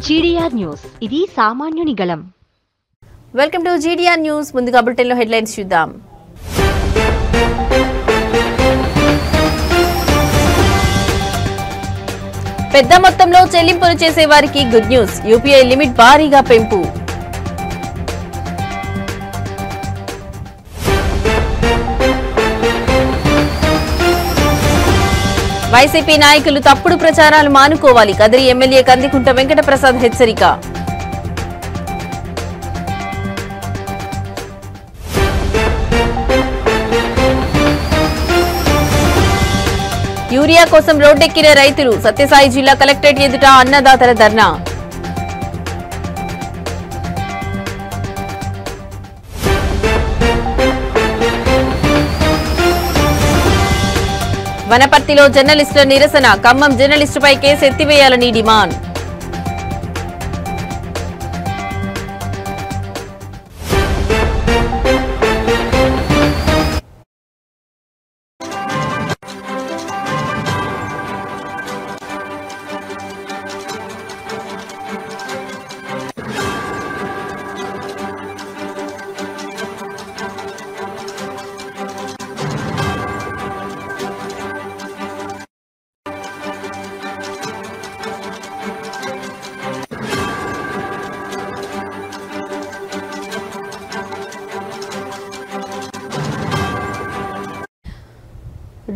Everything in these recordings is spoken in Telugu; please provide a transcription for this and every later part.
జీడీఆర్ న్యూస్ ఇది సామాన్యుని గళం. Welcome to GDR news. ముందుగా బులెటిన్లో హెడ్లైన్స్ చూద్దాం. పెద్ద మొత్తంలో చెల్లింపులు చేసే వారికి గుడ్ న్యూస్. యూపీఐ లిమిట్ భారీగా పెంపు. వైసీపీ నాయకులు తప్పుడు ప్రచారాలు మానుకోవాలి. కదిరి ఎమ్మెల్యే కందికుంట వెంకటప్రసాద్ హెచ్చరిక. యూరియా కోసం రోడ్డెక్కిన రైతులు. సత్యసాయి జిల్లా కలెక్టరేట్ ఎదుట అన్నదాతల ధర్నా. వనపర్తిలో జర్నలిస్టుల నిరసన. ఖమ్మం జర్నలిస్టుపై కేసు ఎత్తివేయాలని డిమాండ్.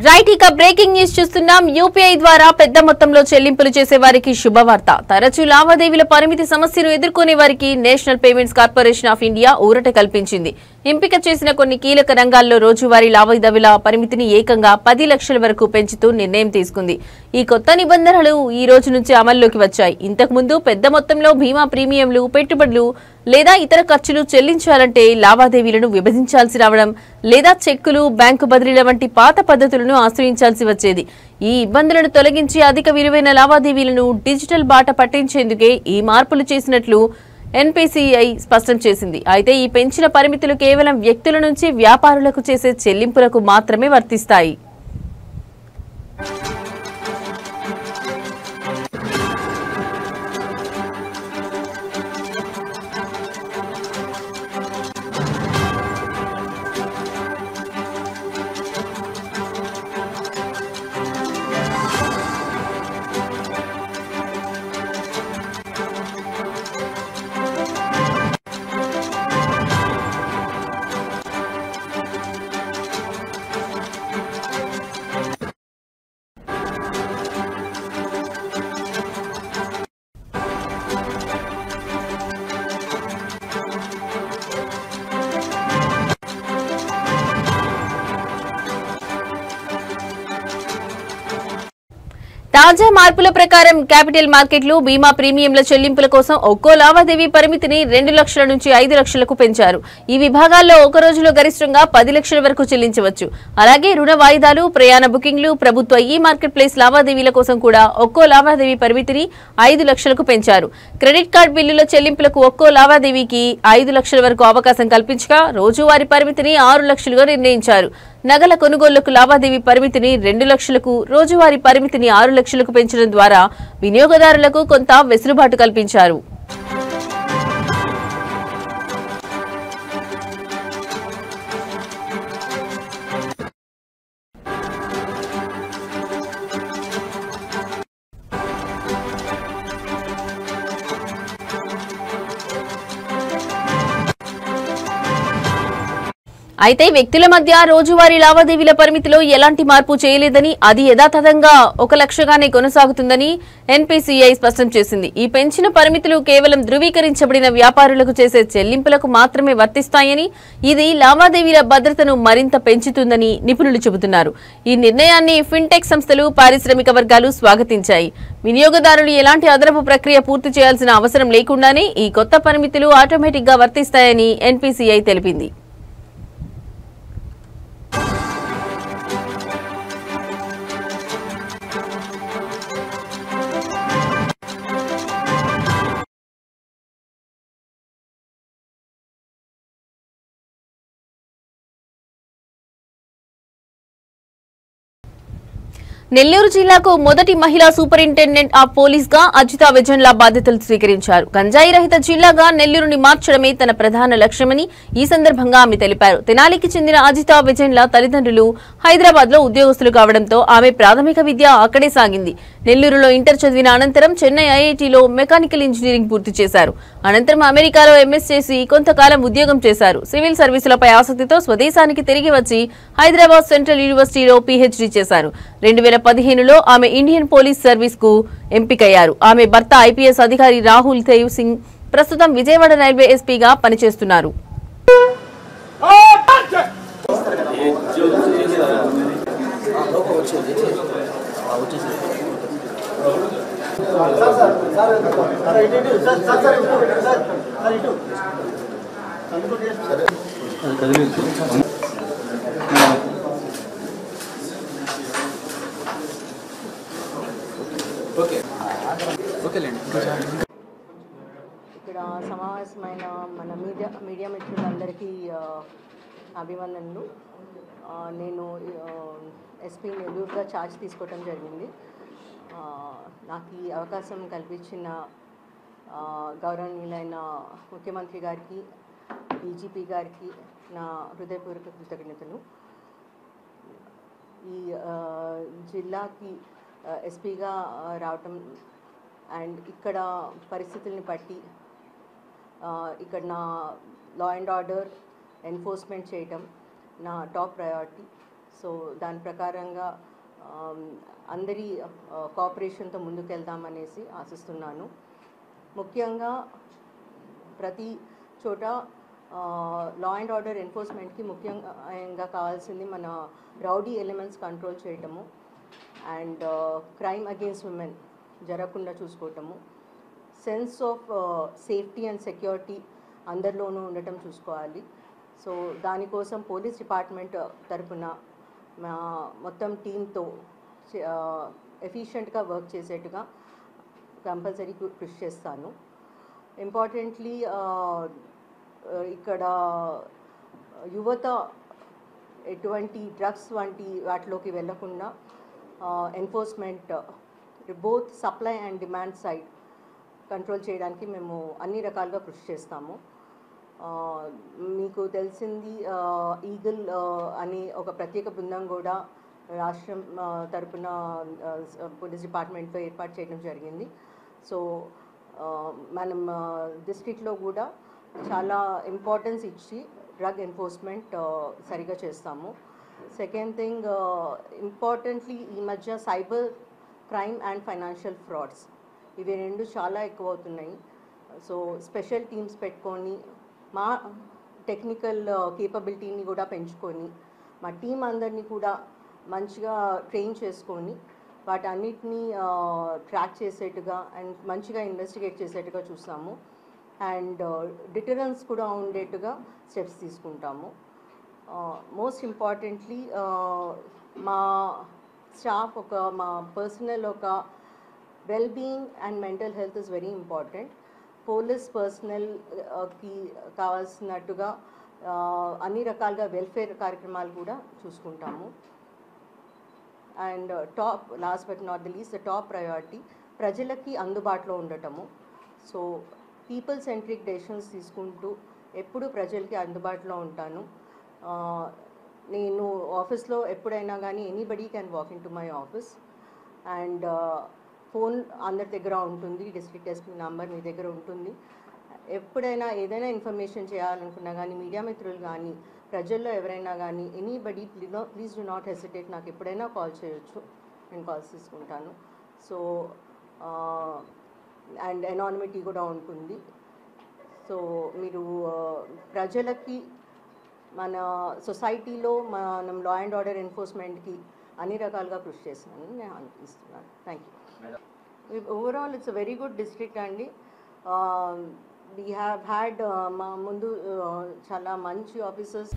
రైట్, ఇక బ్రేకింగ్ న్యూస్ చూస్తున్నాం. యూపీఐ ద్వారా పెద్ద మొత్తంలో చెల్లింపులు చేసే వారికి శుభవార్త. తరచూ లావాదేవీల పరిమితి సమస్యను ఎదుర్కొనే వారికి national payments corporation of India ఊరట కల్పించింది. ఎంపిక చేసిన కొన్ని కీలక రంగాల్లో రోజువారీ లావాదేవీల పరిమితిని ఏకంగా 10 లక్షల వరకు పెంచుతూ నిర్ణయం తీసుకుంది. ఈ కొత్త నిబంధనలు ఈ రోజు నుంచి అమల్లోకి వచ్చాయి. ఇంతకుముందు పెద్ద మొత్తంలో బీమా ప్రీమియంలు, పెట్టుబడులు లేదా ఇతర ఖర్చులు చెల్లించాలంటే లావాదేవీలను విభజించాల్సి రావడం లేదా చెక్కులు, బ్యాంకు బదిలీల వంటి పాత పద్ధతులను ఆశ్రయించాల్సి వచ్చేది. ఈ ఇబ్బందులను తొలగించి అధిక విలువైన లావాదేవీలను డిజిటల్ బాట పట్టించేందుకే ఈ మార్పులు చేసినట్లు ఎన్పీసీఐ స్పష్టం చేసింది. అయితే ఈ పెంచిన పరిమితులు కేవలం వ్యక్తుల నుంచి వ్యాపారులకు చేసే చెల్లింపులకు మాత్రమే వర్తిస్తాయి. తాజా మార్పుల ప్రకారం క్యాపిటల్ మార్కెట్లు బీమా ప్రీమియంల చెల్లింపుల కోసం ఒక్కో లావాదేవీ పరిమితిని 2 లక్షల నుంచి 5 లక్షలకు పెంచారు. ఈ విభాగాల్లో ఒక రోజులో గరిష్టంగా 10 లక్షల వరకు చెల్లించవచ్చు. అలాగే రుణ వాయిదాలు, ప్రయాణ బుకింగ్లు, ప్రభుత్వ ఈ మార్కెట్ ప్లేస్ లావాదేవీల కోసం కూడా ఒక్కో లావాదేవీ పరిమితిని 5 లక్షలకు పెంచారు. క్రెడిట్ కార్డు బిల్లుల చెల్లింపులకు ఒక్కో లావాదేవీకి 5 లక్షల వరకు అవకాశం కల్పించగా రోజువారీ పరిమితిని 6 లక్షలుగా నిర్ణయించారు. నగల కొనుగోళ్లకు లావాదేవీ పరిమితిని 2 లక్షలకు, రోజువారీ పరిమితిని 6 లక్షలకు పెంచడం ద్వారా వినియోగదారులకు కొంత వెసులుబాటు కల్పించారు. అయితే వ్యక్తుల మధ్య రోజువారీ లావాదేవీల పరిమితిలో ఎలాంటి మార్పు చేయలేదని, అది యథాతథంగా 1 లక్షగానే కొనసాగుతుందని ఎన్పీసీఐ స్పష్టం చేసింది. ఈ పెంచిన పరిమితులు కేవలం ధృవీకరించబడిన వ్యాపారులకు చేసే చెల్లింపులకు మాత్రమే వర్తిస్తాయని, ఇది లావాదేవీల భద్రతను మరింత పెంచుతుందని నిపుణులు చెబుతున్నారు. ఈ నిర్ణయాన్ని ఫిన్టెక్ సంస్థలు, పారిశ్రామిక వర్గాలు స్వాగతించాయి. వినియోగదారులు ఎలాంటి అదనపు ప్రక్రియ పూర్తి చేయాల్సిన అవసరం లేకుండానే ఈ కొత్త పరిమితులు ఆటోమేటిక్ గా వర్తిస్తాయని ఎన్పీసీఐ తెలిపింది. నెల్లూరు జిల్లాకు మొదటి మహిళా సూపరింటెండెంట్ ఆఫ్ పోలీస్ గా అజితా వెజన్లా బాధ్యతలు స్వీకరించారు. గంజాయి రహిత జిల్లాగా నెల్లూరుని మార్చడమే తన ప్రధాన లక్ష్యమని ఈ సందర్భంగా ఆమె తెలిపారు. తెనాలికి చెందిన అజితా వెజన్లా తల్లిదండ్రులు హైదరాబాద్ లో ఉద్యోగస్తులు కావడంతో ఆమె ప్రాథమిక విద్య అక్కడే సాగింది. నెల్లూరులో ఇంటర్ చదివిన అనంతరం చెన్నై ఐఐటీలో మెకానికల్ ఇంజనీరింగ్ పూర్తి చేశారు. అనంతరం అమెరికాలో ఎంఎస్ చేసి కొంతకాలం ఉద్యోగం చేశారు. సివిల్ సర్వీసులపై ఆసక్తితో స్వదేశానికి తిరిగి వచ్చి హైదరాబాద్ సెంట్రల్ యూనివర్సిటీలో పీహెచ్డీ చేశారు. 2015లో ఆమె ఇండియన్ పోలీస్ సర్వీస్ కు ఎంపికయ్యారు. ఆమె భర్త ఐపీఎస్ అధికారి రాహుల్ దేవ్ సింగ్ ప్రస్తుతం విజయవాడ రైల్వే ఎస్పీగా పనిచేస్తున్నారు. ఇక్కడ సమావేశమైన మన మీడియా మిత్రులందరికీ అభివందనలు. నేను ఎస్పీ నెల్లూరుగా ఛార్జ్ తీసుకోవడం జరిగింది. నాకు ఈ అవకాశం కల్పించిన గౌరవనీయులైన ముఖ్యమంత్రి గారికి, డీజీపీ గారికి నా హృదయపూర్వక కృతజ్ఞతలు. ఈ జిల్లాకి ఎస్పీగా రావటం అండ్ ఇక్కడ పరిస్థితుల్ని బట్టి ఇక్కడ నా లా అండ్ ఆర్డర్ ఎన్ఫోర్స్మెంట్ చేయటం నా టాప్ ప్రయారిటీ. సో దాని ప్రకారంగా అందరి కోఆపరేషన్తో ముందుకెళ్దామనేసి ఆశిస్తున్నాను. ముఖ్యంగా ప్రతి చోట లా అండ్ ఆర్డర్ ఎన్ఫోర్స్మెంట్కి ముఖ్యంగా కావాల్సింది మన రౌడీ ఎలిమెంట్స్ కంట్రోల్ చేయటము అండ్ క్రైమ్ అగేన్స్ట్ ఉమెన్ జరగకుండా చూసుకోవటము, sense of safety and security అందరిలోనూ ఉండటం చూసుకోవాలి. సో దానికోసం పోలీస్ డిపార్ట్మెంట్ తరఫున మా మొత్తం టీంతో ఎఫిషియెంట్గా వర్క్ చేసేట్టుగా కంపల్సరీ కృషి చేస్తాను. ఇంపార్టెంట్లీ ఇక్కడ యువత ఎటువంటి డ్రగ్స్ వంటి వాటిలోకి వెళ్లకుండా enforcement both supply and demand side control చేయడానికి మేము అన్ని రకాలుగా కృషి చేస్తాము. మీకు తెలిసింది ఈగల్ అనే ఒక ప్రత్యేక బృందం కూడా రాష్ట్రం తరపున పోలీస్ డిపార్ట్మెంట్లో ఏర్పాటు చేయడం జరిగింది. సో మనం డిస్ట్రిక్ట్లో కూడా చాలా ఇంపార్టెన్స్ ఇచ్చి డ్రగ్ ఎన్ఫోర్స్మెంట్ సరిగా చేస్తాము. సెకండ్ థింగ్, ఇంపార్టెంట్లీ ఈ మధ్య cyber crime and financial frauds ఇవి రెండు చాలా ఎక్కువ అవుతున్నాయి. సో స్పెషల్ టీమ్స్ పెట్టుకొని మా టెక్నికల్ కేపబిలిటీని కూడా పెంచుకొని మా టీం అందరినీ కూడా మంచిగా ట్రైన్ చేసుకొని వాటన్నిటినీ ట్రాక్ చేసేట్టుగా అండ్ మంచిగా ఇన్వెస్టిగేట్ చేసేట్టుగా చూస్తాము. అండ్ డిటరెన్స్ కూడా ఉండేట్టుగా స్టెప్స్ తీసుకుంటాము. మోస్ట్ ఇంపార్టెంట్లీ మా స్టాఫ్ మా పర్సనల్ ఒక wellbeing and mental health is very important. Police పర్సనల్కి కావాల్సినట్టుగా అన్ని రకాలుగా వెల్ఫేర్ కార్యక్రమాలు కూడా చూసుకుంటాము. And last but not the least, the top priority ప్రజలకి అందుబాటులో ఉండటము. సో పీపుల్ సెంట్రిక్ డెసిషన్స్ తీసుకుంటూ ఎప్పుడు ప్రజలకి అందుబాటులో ఉంటాను. నేను ఆఫీస్లో ఎప్పుడైనా కానీ anybody can walk in to my office and phone అందరి దగ్గర ఉంటుంది, డిస్ట్రిక్ట్ ఎస్పీ నంబర్ మీ దగ్గర ఉంటుంది. ఎప్పుడైనా ఏదైనా ఇన్ఫర్మేషన్ చేయాలనుకున్నా కానీ మీడియా మిత్రులు కానీ ప్రజల్లో ఎవరైనా కానీ anybody please do not hesitate, నాకు ఎప్పుడైనా కాల్ చేయొచ్చు, నేను కాల్స్ తీసుకుంటాను. సో అండ్ ఎనానిమిటీ కూడా ఉంటుంది. సో మీరు ప్రజలకి మన సొసైటీలో మనం లా అండ్ ఆర్డర్ ఎన్ఫోర్స్మెంట్కి అన్ని రకాలుగా కృషి చేస్తున్నాను నేను అనిపిస్తున్నాను. Thank you. Overall it's a very good district అండి. వీ హ్యావ్ హ్యాడ్ మా ముందు చాలా మంచి ఆఫీసర్స్.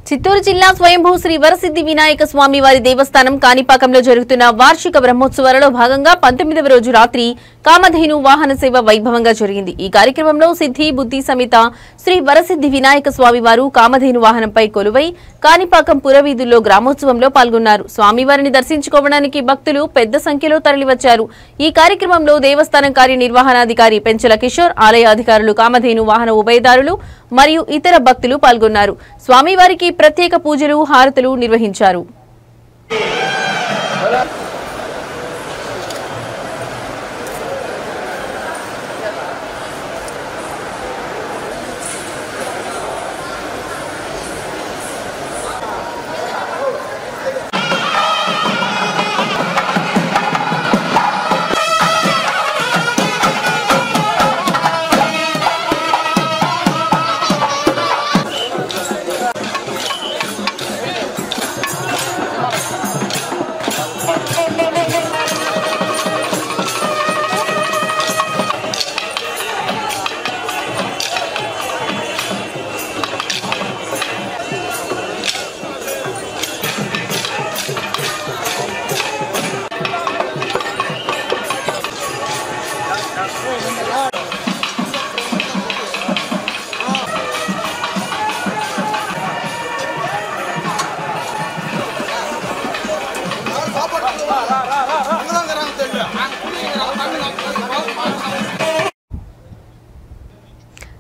చిత్తూరు జిల్లా స్వయంభూ శ్రీ వరసిద్ధి వినాయక స్వామి వారి దేవస్థానం కాణిపాకంలో జరుగుతున్న వార్షిక బ్రహ్మోత్సవాలలో భాగంగా 19వ రోజు రాత్రి కామధేను వాహన సేవ వైభవంగా జరిగింది. ఈ కార్యక్రమంలో సిద్ధి బుద్ధి సమేత శ్రీ వరసిద్ధి వినాయక స్వామి వారు కామధేను వాహనంపై కొలువై కాణిపాకం పురవీధుల్లో గ్రామోత్సవంలో పాల్గొన్నారు. స్వామివారిని దర్శించుకోవడానికి భక్తులు పెద్ద సంఖ్యలో తరలివచ్చారు. ఈ కార్యక్రమంలో దేవస్థానం కార్యనిర్వహణాధికారి పెంచల కిషోర్, ఆలయ అధికారులు, కామధేను వాహన ఉభయదారులు మరియు ఇతర భక్తులు పాల్గొన్నారు. స్వామివారికి ప్రత్యేక పూజలు, హారతులు నిర్వహించారు.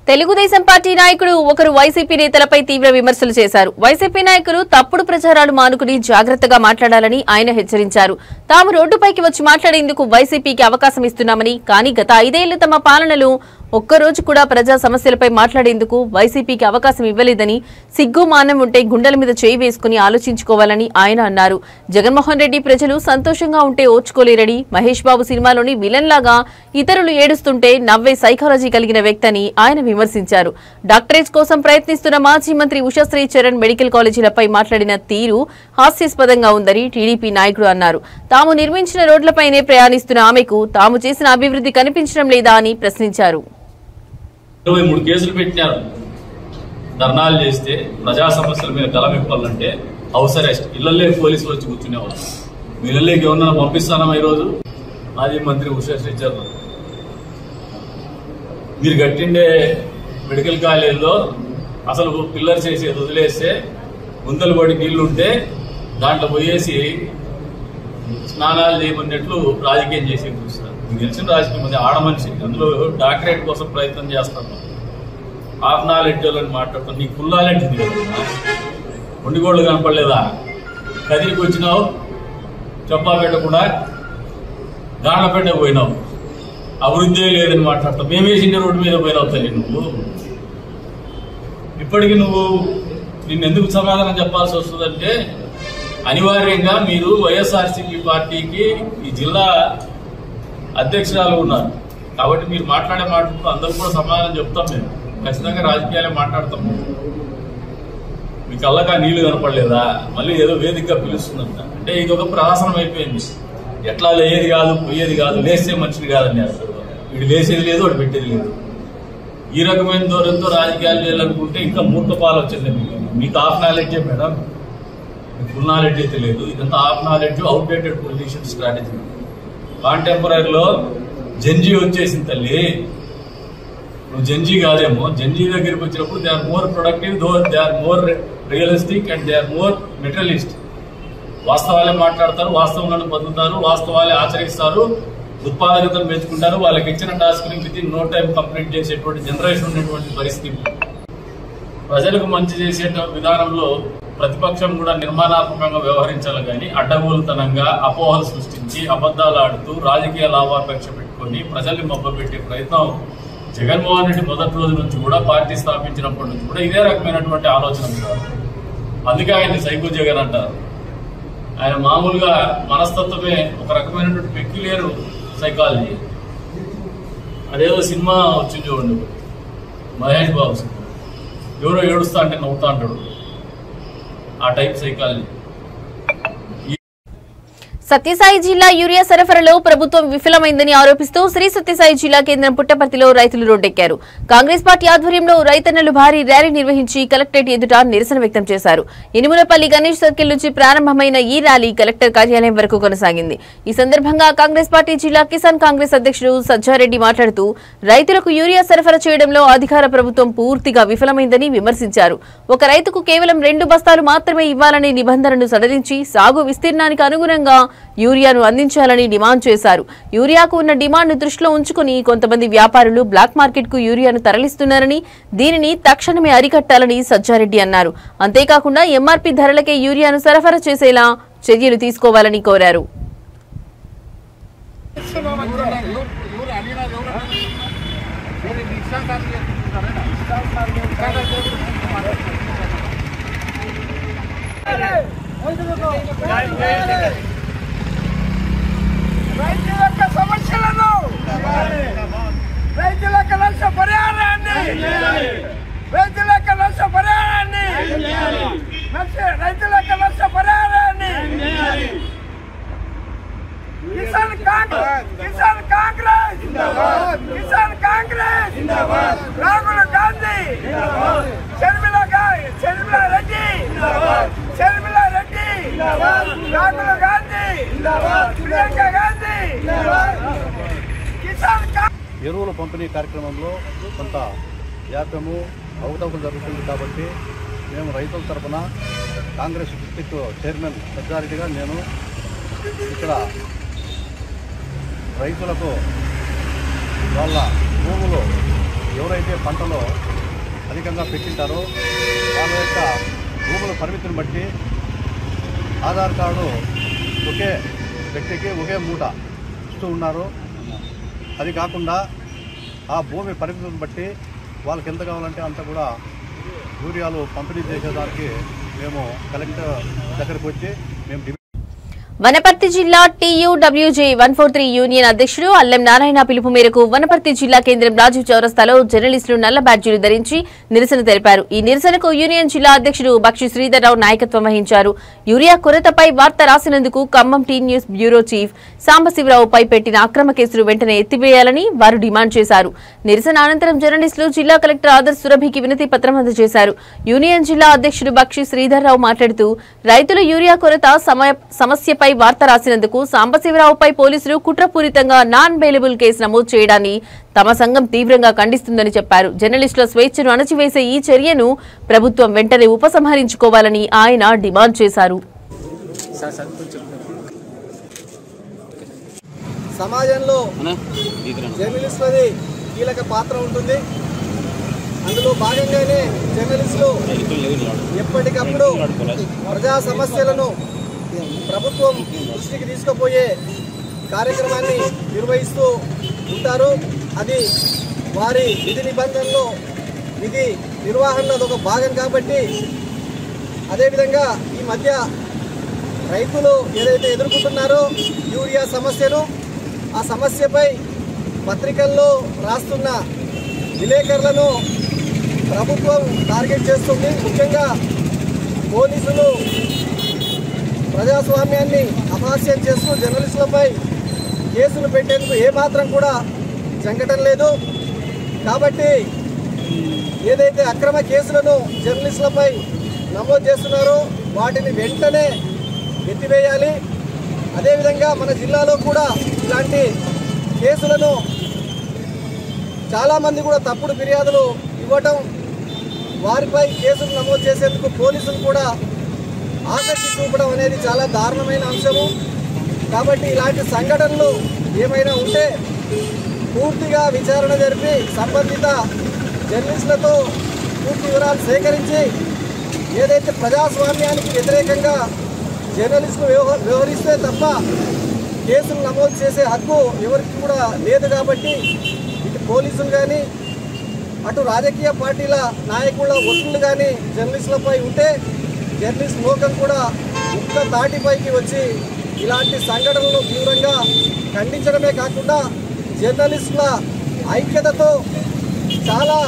తెలుగుదేశం పార్టీ నాయకుడు ఒకరు వైసీపీ నేతలపై తీవ్ర విమర్శలు చేశారు. వైసీపీ నాయకులు తప్పుడు ప్రచారాలు మానుకుని జాగ్రత్తగా మాట్లాడాలని ఆయన హెచ్చరించారు. తాము రోడ్డుపైకి వచ్చి మాట్లాడేందుకు వైసీపీకి అవకాశం ఇస్తున్నామని, కానీ గత 5 ఏళ్లు తమ పాలనలో ఒక్కరోజు కూడా ప్రజా సమస్యలపై మాట్లాడేందుకు వైసీపీకి అవకాశం ఇవ్వలేదని, సిగ్గుమానం ఉంటే గుండెల మీద చేయి వేసుకుని ఆలోచించుకోవాలని ఆయన అన్నారు. జగన్మోహన్ రెడ్డి ప్రజలు సంతోషంగా ఉంటే ఓర్చుకోలేరని, మహేష్ బాబు సినిమాలోని విలన్ లాగా ఇతరులు ఏడుస్తుంటే నవ్వే సైకాలజీ కలిగిన వ్యక్తని ఆయన విమర్శించారు. డాక్టరేట్ కోసం ప్రయత్నిస్తున్న మాజీ మంత్రి ఉషశ్రీ చరణ్ మెడికల్ కాలేజీలపై మాట్లాడిన తీరు హాస్యాస్పదంగా ఉందని టీడీపీ నాయకుడు అన్నారు. తాము నిర్మించిన రోడ్లపైనే ప్రయాణిస్తున్న ఆమెకు తాము చేసిన అభివృద్ధి కనిపించడం లేదా అని ప్రశ్నించారు. 23 కేసులు పెట్టినారు. ధర్నాలు చేస్తే ప్రజా సమస్యల మీద గలమిప్పాలంటే హౌస్ అరెస్ట్, ఇళ్లలే పోలీసులు వచ్చి కూర్చునేవాళ్ళు. మీ ఇళ్లలోకి ఏమన్నా పంపిస్తానమ్మా? ఈరోజు మాజీ మంత్రి ఉషశ్రీ చరణ్, మీరు కట్టిండే మెడికల్ కాలేజీలో అసలు పిల్లర్స్ చేసి వదిలేస్తే గుంతలు పడి నీళ్లుంటే దాంట్లో పోయేసి స్నానాలు చేయమన్నట్లు రాజకీయం చేసి చూస్తారు. మీకు తెలిసిన రాజకీయం ఉంది, ఆడమనిషి అందులో డాక్టరేట్ కోసం ప్రయత్నం చేస్తాను, హాఫ్ నాలెడ్జ్ అని మాట్లాడుతాను. నీకు ఫుల్ నాలెడ్జ్ ఉంది కదా, ఒండిగోళ్ళు కనపడలేదా? కదిరికి వచ్చినావు, చెప్పా పెట్టకుండా గాండ్లపేట పోయినావు, అభివృద్ధి లేదని మాట్లాడతావు. మేమేసిన రోడ్డు మీద పోయినావు తల్లి. నువ్వు ఇప్పటికీ నిన్నెందుకు సమాధానం చెప్పాల్సి వస్తుందంటే, అనివార్యంగా మీరు వైఎస్ఆర్సీపీ పార్టీకి ఈ జిల్లా అధ్యక్షురాలు ఉన్నారు కాబట్టి మీరు మాట్లాడే మాటలు అందరూ కూడా సమాధానం చెప్తాం. మేము ఖచ్చితంగా రాజకీయాలే మాట్లాడతాం. మీ కళ్ళగా నీళ్లు కనపడలేదా? మళ్ళీ ఏదో వేదికగా పిలుస్తుందంట. అంటే ఇది ఒక ప్రహాసనం అయిపోయింది. ఎట్లా లేయేది కాదు, పోయేది కాదు, లేస్తే మంచిది కాదని అసలు వీడు లేసేది లేదు, వాడు పెట్టేది లేదు. ఈ రకమైన ధోరణితో రాజకీయాలు చేయాలనుకుంటే ఇంకా మూర్ఖపాలు వచ్చింది. మీకు హాఫ్ నాలెడ్జే మేడం, మీకు ఫుల్ నాలెడ్జ్ అయితే లేదు. ఇదంతా half knowledge, outdated politician strategy. కాంటెంపరీలో జెన్జీ వచ్చేసింది తల్లి. నువ్వు జెన్జీ కాదేమో. జెన్జీ దగ్గరికి వచ్చినప్పుడు they are more productive, they are more realistic and they are more materialist. వాస్తవాలే మాట్లాడతారు, వాస్తవంలో బతుకుతారు, వాస్తవాలే ఆచరిస్తారు, ఉత్పాదకతను పెంచుకుంటారు. వాళ్ళకి ఇచ్చిన టాస్క్ ని within no time complete చేసేటువంటి జనరేషన్ ఉన్నటువంటి పరిస్థితి. ప్రజలకు మంచి చేసే విధానంలో ప్రతిపక్షం కూడా నిర్మాణాత్మకంగా వ్యవహరించాలి కానీ అడ్డగోలుతనంగా అపోహలు సృష్టించి అబద్దాలు ఆడుతూ రాజకీయ లాభాపేక్ష పెట్టుకుని ప్రజల్ని మభ్యపెట్టే ప్రయత్నం జగన్మోహన్ రెడ్డి మొదటి రోజు నుంచి కూడా, పార్టీ స్థాపించినప్పటి నుంచి కూడా ఇదే రకమైనటువంటి ఆలోచన ఉంటారు. అందుకే ఆయన్ని సైకో జగన్ అంటారు. ఆయన మామూలుగా మనస్తత్వమే ఒక రకమైనటువంటి పెక్యులియర్ సైకాలజీ. అదేదో సినిమా వచ్చి చూడండి, మహేష్ బాబు సినిమా, ఎవరో ఏడుస్తా అంటే నవ్వుతా అంటాడు, ఆ టైప్ సైకాలజీ. సత్యసాయి జిల్లా యూరియా సరఫరాలో ప్రభుత్వం విఫలమైందని ఆరోపిస్తూ శ్రీ సత్యసాయి జిల్లా కేంద్రం పుట్టపర్తిలో రైతులు రోడ్డెక్కారు. కాంగ్రెస్ పార్టీ ఆధ్వర్యంలో రైతన్నలు భారీ ర్యాలీ నిర్వహించి కలెక్టరేట్ ఎదుట నిరసన వ్యక్తం చేశారు. ఇనుములపల్లి గణేష్ సర్కిల్ నుంచి ప్రారంభమైన ఈ ర్యాలీ కలెక్టర్ కార్యాలయం వరకు కొనసాగింది. ఈ సందర్భంగా కాంగ్రెస్ పార్టీ జిల్లా కిసాన్ కాంగ్రెస్ అధ్యక్షుడు సజ్జారెడ్డి మాట్లాడుతూ రైతులకు యూరియా సరఫరా చేయడంలో అధికార ప్రభుత్వం పూర్తిగా విఫలమైందని విమర్శించారు. ఒక రైతుకు కేవలం 2 బస్తాలు మాత్రమే ఇవ్వాలనే నిబంధనను సడలించి సాగు విస్తీర్ణానికి అనుగుణంగా యూరియాను అందించాలని డిమాండ్ చేశారు. యూరియాకు ఉన్న డిమాండ్ను దృష్టిలో ఉంచుకుని కొంతమంది వ్యాపారులు బ్లాక్ మార్కెట్కు యూరియాను తరలిస్తున్నారని, దీనిని తక్షణమే అరికట్టాలని సజ్జారెడ్డి అన్నారు. అంతేకాకుండా ఎంఆర్పీ ధరలకే యూరియాను సరఫరా చేసేలా చర్యలు తీసుకోవాలని కోరారు. రైతుల సమస్యలను రైతుల నష్టపరిహారాన్ని రైతుల నష్టపరిహారాన్ని కిసాన్ కాంగ్రెస్ రాహుల్ గాంధీ షర్మిలా రెడ్డి రాహుల్ గాంధీ ప్రియాంక గాంధీ ఎరువుల పంపిణీ కార్యక్రమంలో కొంత జాప్యము అవకతవకలు జరుగుతుంది కాబట్టి మేము రైతుల తరఫున కాంగ్రెస్ డిస్ట్రిక్ట్ చైర్మన్ సజ్జారెడ్డిగా నేను ఇక్కడ రైతులకు వాళ్ళ భూములు ఎవరైతే పంటలో అధికంగా పెట్టింటారో వాళ్ళ యొక్క భూముల పరిమితిని బట్టి ఆధార్ కార్డు ఒకే వ్యక్తికి ఒకే మూట ఇస్తూ ఉన్నారు. అది కాకుండా ఆ భూమి పరిమితిని బట్టి వాళ్ళకి ఎంత కావాలంటే అంత కూడా యూరియాలు పంపిణీ చేసేదానికి మేము కలెక్టర్ దగ్గరికి వచ్చి మేము వనపర్తి జిల్లా TUWJ 143 యూనియన్ అధ్యక్షుడు అల్లం నారాయణ పిలుపు మేరకు వనపర్తి జిల్లా కేంద్రం రాజీవ్ చౌరస్తాలో జర్నలిస్టులు నల్ల బ్యాడ్జీలు ధరించి నిరసన తెలిపారు. ఈ నిరసనకు యూనియన్ జిల్లా అధ్యక్షుడు బక్షి శ్రీధర్రావు నాయకత్వం వహించారు. యూరియా కొరతపై వార్త రాసినందుకు Khammam T news bureau chief సాంబశివరావుపై పెట్టిన అక్రమ కేసులు వెంటనే ఎత్తివేయాలని వారు డిమాండ్ చేశారు. నిరసన అనంతరం జర్నలిస్టులు జిల్లా కలెక్టర్ ఆదర్శ్ సురభికి వినతి పత్రం అందజేశారు. యూనియన్ జిల్లా అధ్యక్షుడు బక్షి శ్రీధర్రావు మాట్లాడుతూ రైతుల యూరియా కొరత సమస్యపై వార్త రాసినందుకు సాంబశివరావుపై పోలీసులు కుట్రపూరితంగా నాన్ బెయిలబుల్ కేసు నమోదు చేయడాన్ని తమ సంఘం తీవ్రంగా ఖండిస్తుందని చెప్పారు. జర్నలిస్టుల స్వేచ్ఛను అణచివేసే ఈ చర్యను ప్రభుత్వం వెంటనే ఉపసంహరించుకోవాలని ఆయన డిమాండ్ చేశారు. సమాజంలో జర్నలిస్టులది కీలక పాత్ర ఉంటుంది. అందులో భాగంగానే జర్నలిస్టులు ఎప్పటికప్పుడు ప్రజా సమస్యలను ప్రభుత్వం దృష్టికి తీసుకుపోయే కార్యక్రమాన్ని నిర్వహిస్తూ ఉంటారు. అది వారి విధి నిబంధనలో విధి నిర్వహణలో ఒక భాగం కాబట్టి, అదేవిధంగా ఈ మధ్య రైతులు ఏదైతే ఎదుర్కొంటున్నారో యూరియా సమస్యను, ఆ సమస్యపై పత్రికల్లో రాస్తున్న విలేకరులను ప్రభుత్వం టార్గెట్ చేస్తుంది. ముఖ్యంగా పోలీసులు ప్రజాస్వామ్యాన్ని అపహాస్యం చేస్తూ జర్నలిస్టులపై కేసులు పెట్టేందుకు ఏమాత్రం కూడా జంకటం లేదు. కాబట్టి ఏదైతే అక్రమ కేసులను జర్నలిస్టులపై నమోదు చేస్తున్నారో వాటిని వెంటనే ఎత్తివేయాలి. అదేవిధంగా మన జిల్లాలో కూడా ఇలాంటి కేసులను చాలామంది కూడా తప్పుడు ఫిర్యాదులు ఇవ్వటం, వారిపై కేసులు నమోదు చేసేందుకు పోలీసులు కూడా ఆసక్తి చూపడం అనేది చాలా దారుణమైన అంశము. కాబట్టి ఇలాంటి సంఘటనలు ఏమైనా ఉంటే పూర్తిగా విచారణ జరిపి సంబంధిత జర్నలిస్టులతో పూర్తి వివరాలు సేకరించి ఏదైతే ప్రజాస్వామ్యానికి వ్యతిరేకంగా జర్నలిస్టులు వ్యవహరిస్తే తప్ప కేసులు నమోదు చేసే హక్కు ఎవరికి కూడా లేదు. కాబట్టి ఇటు పోలీసులు కానీ అటు రాజకీయ పార్టీల నాయకుల ఒత్తిళ్లు కానీ జర్నలిస్టులపై ఉంటే జర్నలిస్ట్ లోకం కూడా ఒక్క తాటిపైకి వచ్చి ఇలాంటి సంఘటనలను తీవ్రంగా ఖండించడమే కాకుండా జర్నలిస్టుల ఐక్యతతో చాలా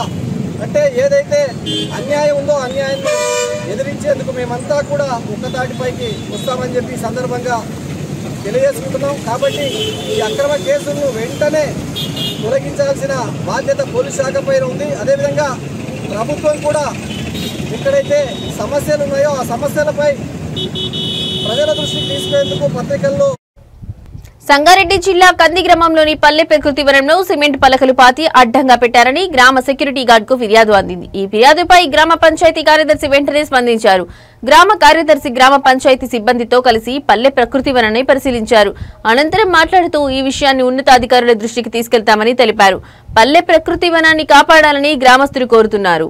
అంటే ఏదైతే అన్యాయం ఉందో అన్యాయాన్ని ఎదిరించేందుకు మేమంతా కూడా ఒక్క తాటిపైకి వస్తామని చెప్పి సందర్భంగా తెలియజేసుకుంటున్నాం. కాబట్టి ఈ అక్రమ కేసులను వెంటనే తొలగించాల్సిన బాధ్యత పోలీస్ శాఖ పైన ఉంది. అదేవిధంగా ప్రభుత్వం కూడా ఎక్కడైతే సమస్యలు ఉన్నాయో ఆ సమస్యలపై ప్రజల దృష్టికి తీసుకునేందుకు పత్రికల్లో. సంగారెడ్డి జిల్లా కంది గ్రామంలోని పల్లె ప్రకృతి వనంలో సిమెంట్ పలకలు పాతి అడ్డంగా పెట్టారని గ్రామ సెక్యూరిటీ గార్డ్ కు ఫిర్యాదు అందింది. ఈ ఫిర్యాదుపై గ్రామ పంచాయతీ కార్యదర్శి వెంటనే స్పందించారు. గ్రామ కార్యదర్శి గ్రామ పంచాయతీ సిబ్బందితో కలిసి పల్లె ప్రకృతి వనాన్ని పరిశీలించారు. అనంతరం మాట్లాడుతూ ఈ విషయాన్ని ఉన్నతాధికారుల దృష్టికి తీసుకెళ్తామని తెలిపారు. పల్లె ప్రకృతి వనాన్ని కాపాడాలని గ్రామస్తులు కోరుతున్నారు.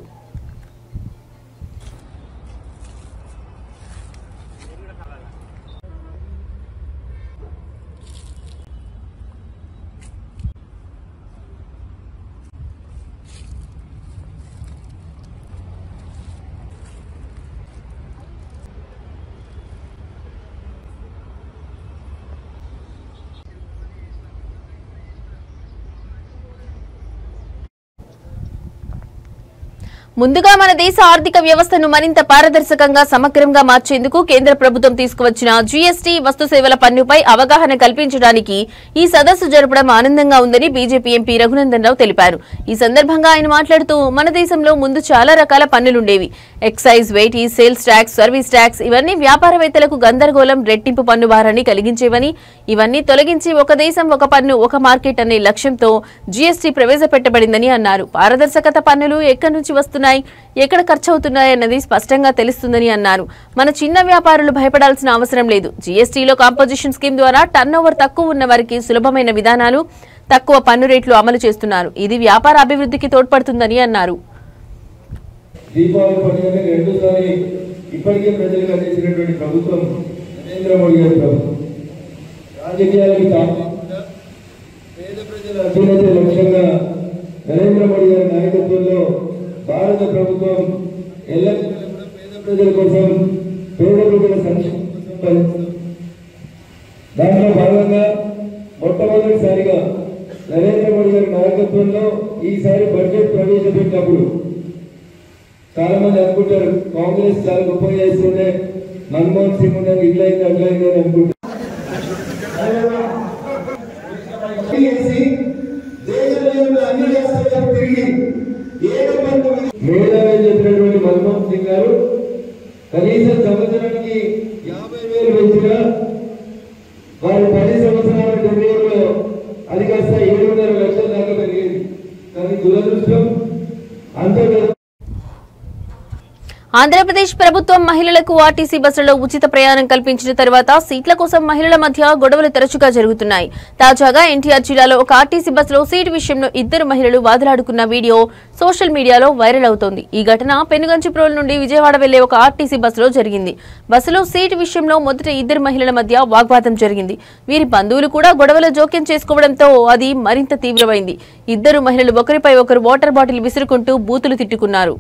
ముందుగా మన దేశ ఆర్థిక వ్యవస్థను మరింత పారదర్శకంగా సమగ్రంగా మార్చేందుకు కేంద్ర ప్రభుత్వం తీసుకువచ్చిన జీఎస్టీ వస్తు సేవల పన్నుపై అవగాహన కల్పించడానికి ఈ సదస్సు జరపడం ఆనందంగా ఉందని బీజేపీ ఎంపీ రఘునందన్ రావు తెలిపారు. ఈ సందర్భంగా ఆయన మాట్లాడుతూ మన దేశంలో ముందు చాలా రకాల పన్నులుండేవి. Excise, VAT, sales tax, service tax ఇవన్నీ వ్యాపారవేత్తలకు గందరగోళం, రెట్టింపు పన్ను భారాన్ని కలిగించేవని, ఇవన్నీ తొలగించి ఒక దేశం ఒక పన్ను ఒక మార్కెట్ అనే లక్ష్యంతో జీఎస్టీ ప్రవేశపెట్టబడిందని అన్నారు. పారదర్శకత పన్నులు ఎక్కడి నుంచి వస్తున్నాయి, ఎక్కడ ఖర్చు అవుతున్నాయన్నది స్పష్టంగా తెలుస్తుందని అన్నారు. మన చిన్న వ్యాపారులు భయపడాల్సిన అవసరం లేదు. జీఎస్టీలో కాంపోజిషన్ స్కీమ్ ద్వారా టర్నోవర్ తక్కువ ఉన్న వారికి సులభమైన విధానాలు, తక్కువ పన్ను రేట్లు అమలు చేస్తున్నారు. ఇది వ్యాపార అభివృద్ధికి తోడ్పడుతుందని అన్నారు. దీపావళి పండుగని రెండోసారి ఇప్పటికే ప్రజలకు అందించినటువంటి ప్రభుత్వం నరేంద్ర మోడీ గారి ప్రభుత్వం. రాజకీయాలకు తాకుండా పేద ప్రజల అభ్యున్నతి లక్ష్యంగా నరేంద్ర మోడీ గారి నాయకత్వంలో భారత ప్రభుత్వం ఎల్లప్పుడూ పేద ప్రజల కోసం, పేద ప్రజల సంక్షేమం కోసం పనిచేస్తుంది. దాంట్లో భాగంగా మొట్టమొదటిసారిగా నరేంద్ర మోడీ గారి నాయకత్వంలో ఈసారి బడ్జెట్ ప్రవేశపెట్టినప్పుడు చాలా మంది అనుకుంటారు కాంగ్రెస్ చాలా గొప్పగా చేస్తుంటే మన్మోహన్ సింగ్ ఉండే ఇట్లయింది అట్లయింది అని అనుకుంటారు. మేధావి చెప్పినటువంటి మన్మోహన్ సింగ్ గారు కనీసం సంవత్సరానికి 50,000 పెంచినా వారు 10 సంవత్సరాల టెన్యూర్లో అది కాస్త 7.5 లక్షల దాకా పెరిగింది. కానీ దురదృష్టం అంతగా ఆంధ్రప్రదేశ్ ప్రభుత్వం మహిళలకు ఆర్టీసీ బస్సులలో ఉచిత ప్రయాణం కల్పించిన తర్వాత సీట్ల కోసం మహిళల మధ్య గొడవలు తరచుగా జరుగుతున్నాయి. తాజాగా ఎన్టీఆర్ జిల్లాలో ఒక ఆర్టీసీ బస్సులో సీటు విషయంలో 2 మహిళలు వాదులాడుకున్న వీడియో సోషల్ మీడియాలో వైరల్ అవుతోంది. ఈ ఘటన పెనుగంచిప్రోలు నుండి విజయవాడ వెళ్లే ఒక ఆర్టీసీ బస్సులో జరిగింది. బస్సులో సీటు విషయంలో మొదట 2 మహిళల మధ్య వాగ్వాదం జరిగింది. వీరి బంధువులు కూడా గొడవలో జోక్యం చేసుకోవడంతో అది మరింత తీవ్రమైంది. 2 మహిళలు ఒకరిపై ఒకరు వాటర్ బాటిల్ విసురుకుంటూ బూతులు తిట్టుకున్నారు.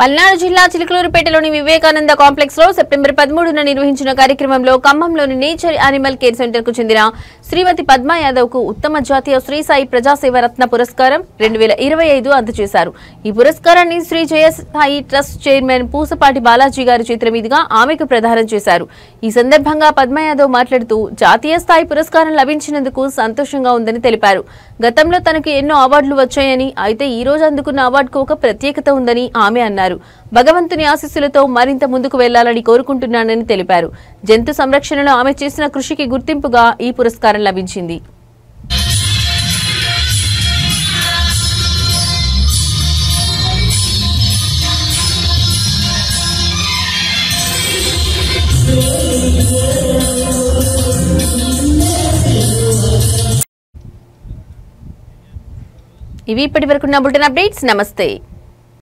పల్నాడు జిల్లా చిలుకలూరుపేటలోని వివేకానంద కాంప్లెక్స్ లో సెప్టెంబర్ 13న నిర్వహించిన కార్యక్రమంలో ఖమ్మంలోని నేచర్ యానిమల్ కేర్ సెంటర్ కు చెందిన శ్రీమతి పద్మా యాదవ్ కు ఉత్తమ జాతీయ శ్రీ సాయి ప్రజాసేవ రత్న పురస్కారం 2025 అందజేశారు. ఈ పురస్కారాన్ని శ్రీ జయసాయి ట్రస్ట్ చైర్మన్ పూసపాటి బాలాజీ గారి చేతుల మీదుగా ఆమెకు ప్రదానం చేశారు. ఈ సందర్భంగా పద్మా యాదవ్ మాట్లాడుతూ జాతీయ స్థాయి పురస్కారం లభించినందుకు సంతోషంగా ఉందని తెలిపారు. గతంలో తనకు ఎన్నో అవార్డులు వచ్చాయని, అయితే ఈ రోజు అందుకున్న అవార్డుకు ఒక ప్రత్యేకత ఉందని ఆమె అన్నారు. భగవంతుని ఆశీస్సులతో మరింత ముందుకు వెళ్లాలని కోరుకుంటున్నానని తెలిపారు. జంతు సంరక్షణలో ఆమె చేసిన కృషికి గుర్తింపుగా ఈ పురస్కారం లభించింది. ఇవి ఇప్పటివరకు నా బులెటిన్ అప్డేట్స్. నమస్తే.